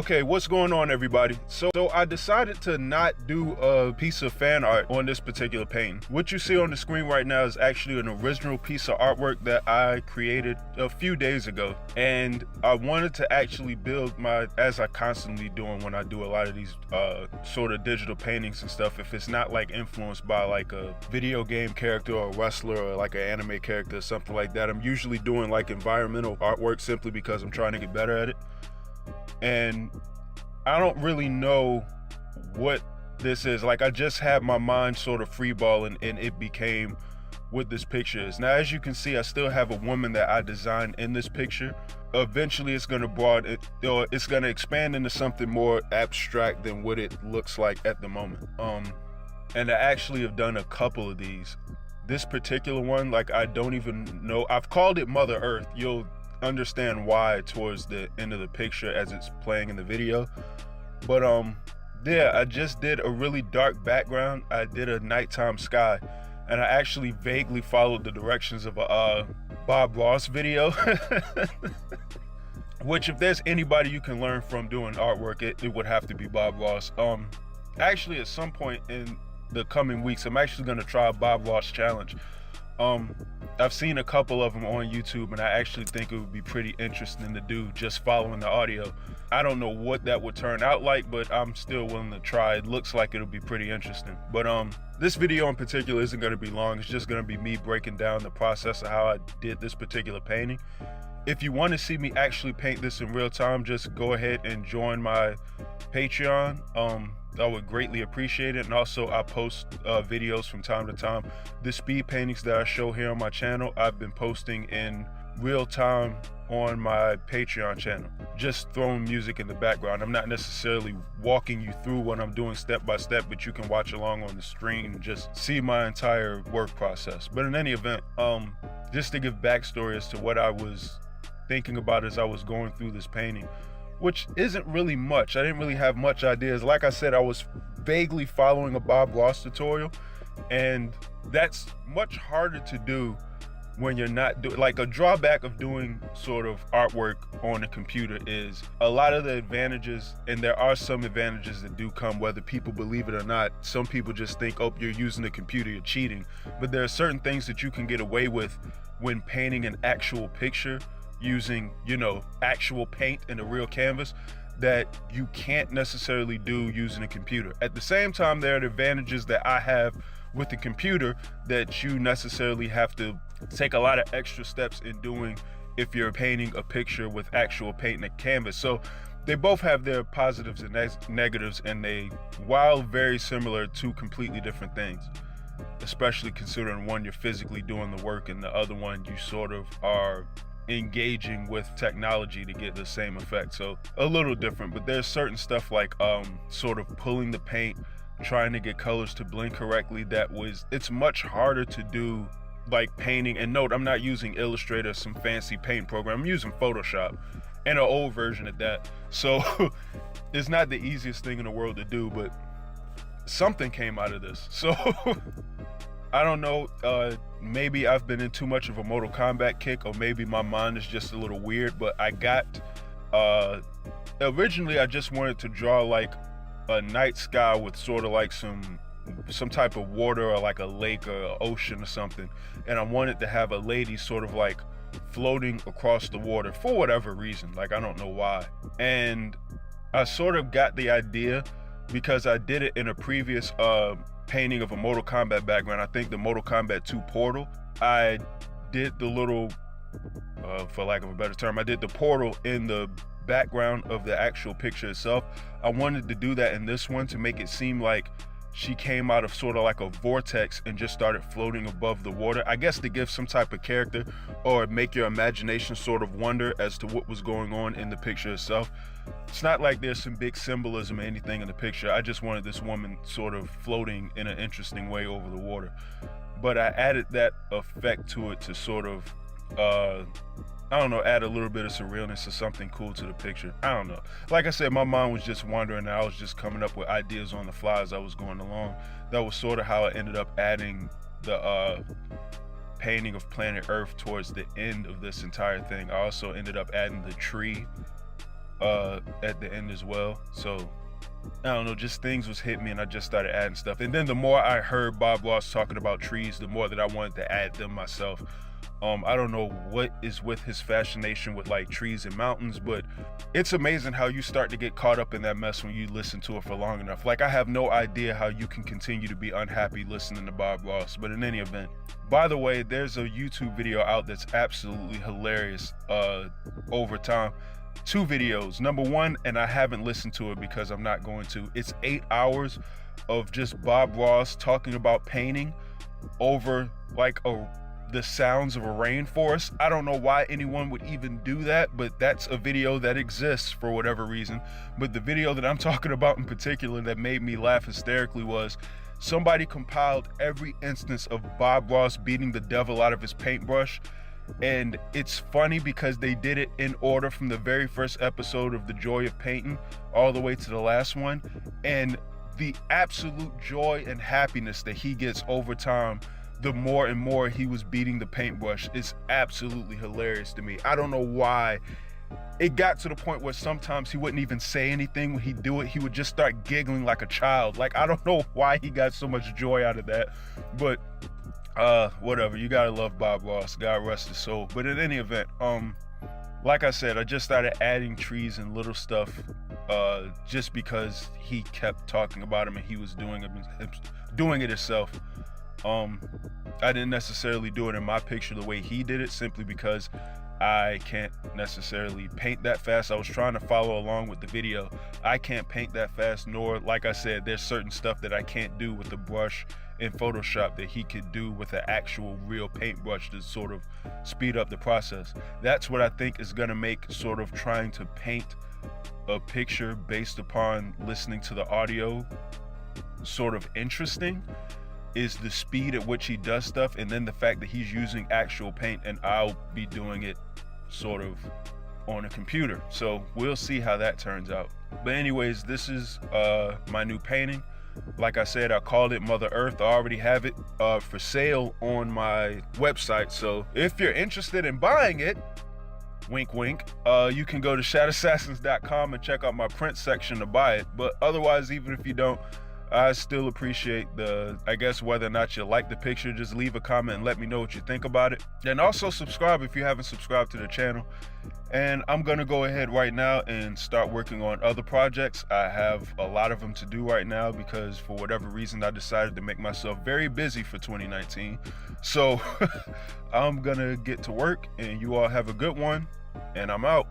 Okay, what's going on, everybody? So I decided to not do a piece of fan art on this particular painting. What you see on the screen right now is actually an original piece of artwork that I created a few days ago. And I wanted to actually build as I constantly doing when I do a lot of these sort of digital paintings and stuff, if it's not like influenced by like a video game character or a wrestler or like an anime character or something like that, I'm usually doing like environmental artwork simply because I'm trying to get better at it. And I don't really know what this is. Like, I just had my mind sort of freeballing and it became what this picture is. Now, as you can see, I still have a woman that I designed in this picture. Eventually it's going to expand into something more abstract than what it looks like at the moment. And I actually have done a couple of these. This particular one, like, I don't even know. I've called it Mother Earth. You'll understand why towards the end of the picture as it's playing in the video. But yeah, I just did a really dark background. I did a nighttime sky, and I actually vaguely followed the directions of a Bob Ross video. Which, if there's anybody you can learn from doing artwork, it would have to be Bob Ross. Actually, at some point in the coming weeks, I'm actually going to try a Bob Ross challenge. I've seen a couple of them on YouTube, and I actually think it would be pretty interesting to do, just following the audio. I don't know what that would turn out like, but I'm still willing to try. It looks like it'll be pretty interesting. But this video in particular isn't going to be long. It's just going to be me breaking down the process of how I did this particular painting. If you want to see me actually paint this in real time, just go ahead and join my Patreon. I would greatly appreciate it. And also, I post videos from time to time. The speed paintings that I show here on my channel, I've been posting in real time on my Patreon channel, just throwing music in the background. I'm not necessarily walking you through what I'm doing step by step, but you can watch along on the screen and just see my entire work process. But in any event, just to give backstory as to what I was thinking about as I was going through this painting, which isn't really much. I didn't really have much ideas. Like I said, I was vaguely following a Bob Ross tutorial, and that's much harder to do when you're not doing, like, a drawback of doing sort of artwork on a computer is a lot of the advantages, and there are some advantages that do come whether people believe it or not. Some people just think, oh, you're using a computer, you're cheating. But there are certain things that you can get away with when painting an actual picture using, you know, actual paint in a real canvas that you can't necessarily do using a computer. At the same time, there are the advantages that I have with the computer that you necessarily have to take a lot of extra steps in doing if you're painting a picture with actual paint in a canvas. So they both have their positives and negatives, and they, while very similar, two completely different things, especially considering one you're physically doing the work and the other one you sort of are engaging with technology to get the same effect. So a little different, but there's certain stuff like sort of pulling the paint, trying to get colors to blend correctly, it's much harder to do, like painting. And note, I'm not using Illustrator, some fancy paint program. I'm using Photoshop, and an old version at that. So it's not the easiest thing in the world to do, but something came out of this. So I don't know, maybe I've been in too much of a Mortal Kombat kick, or maybe my mind is just a little weird, but I got, originally I just wanted to draw like a night sky with sort of like some type of water, or like a lake or an ocean or something. And I wanted to have a lady sort of like floating across the water for whatever reason, like I don't know why. And I sort of got the idea because I did it in a previous painting of a Mortal Kombat background. I think the Mortal Kombat 2 portal. I did the little, for lack of a better term, I did the portal in the background of the actual picture itself. I wanted to do that in this one to make it seem like she came out of sort of like a vortex and just started floating above the water. I guess to give some type of character, or make your imagination sort of wonder as to what was going on in the picture itself. It's not like there's some big symbolism or anything in the picture. I just wanted this woman sort of floating in an interesting way over the water. But I added that effect to it to sort of, I don't know, add a little bit of surrealness or something cool to the picture. I don't know. Like I said, my mind was just wandering, and I was just coming up with ideas on the fly as I was going along. That was sort of how I ended up adding the painting of planet Earth towards the end of this entire thing. I also ended up adding the tree at the end as well. So I don't know, just things was hitting me and I just started adding stuff. And then the more I heard Bob Ross talking about trees, the more that I wanted to add them myself. I don't know what is with his fascination with like trees and mountains, but it's amazing how you start to get caught up in that mess when you listen to it for long enough. Like, I have no idea how you can continue to be unhappy listening to Bob Ross, but in any event, by the way, there's a YouTube video out that's absolutely hilarious over time. 2 videos. Number 1, and I haven't listened to it because I'm not going to, it's 8 hours of just Bob Ross talking about painting over like the sounds of a rainforest. I don't know why anyone would even do that, but that's a video that exists for whatever reason. But the video that I'm talking about in particular that made me laugh hysterically was somebody compiled every instance of Bob Ross beating the devil out of his paintbrush. And it's funny because they did it in order from the very first episode of The Joy of Painting all the way to the last one. And the absolute joy and happiness that he gets over time, the more and more he was beating the paintbrush, is absolutely hilarious to me. I don't know why. It got to the point where sometimes he wouldn't even say anything when he'd do it. He would just start giggling like a child. Like, I don't know why he got so much joy out of that, but whatever. You gotta love Bob Ross. God rest his soul. But in any event, like I said, I just started adding trees and little stuff just because he kept talking about him and he was doing it himself. I didn't necessarily do it in my picture the way he did it, simply because I can't necessarily paint that fast. I was trying to follow along with the video. I can't paint that fast, nor, like I said, there's certain stuff that I can't do with the brush in Photoshop that he could do with an actual real paintbrush to sort of speed up the process. That's what I think is gonna make sort of trying to paint a picture based upon listening to the audio sort of interesting, is the speed at which he does stuff, and then the fact that he's using actual paint and I'll be doing it sort of on a computer. So we'll see how that turns out. But anyways, this is my new painting. Like I said, I called it Mother Earth. I already have it for sale on my website. So if you're interested in buying it, wink wink, you can go to shadassassins.com and check out my print section to buy it. But otherwise, even if you don't, I still appreciate I guess whether or not you like the picture, just leave a comment and let me know what you think about it. And also subscribe if you haven't subscribed to the channel. And I'm gonna go ahead right now and start working on other projects. I have a lot of them to do right now because for whatever reason I decided to make myself very busy for 2019. So I'm gonna get to work, and you all have a good one, and I'm out.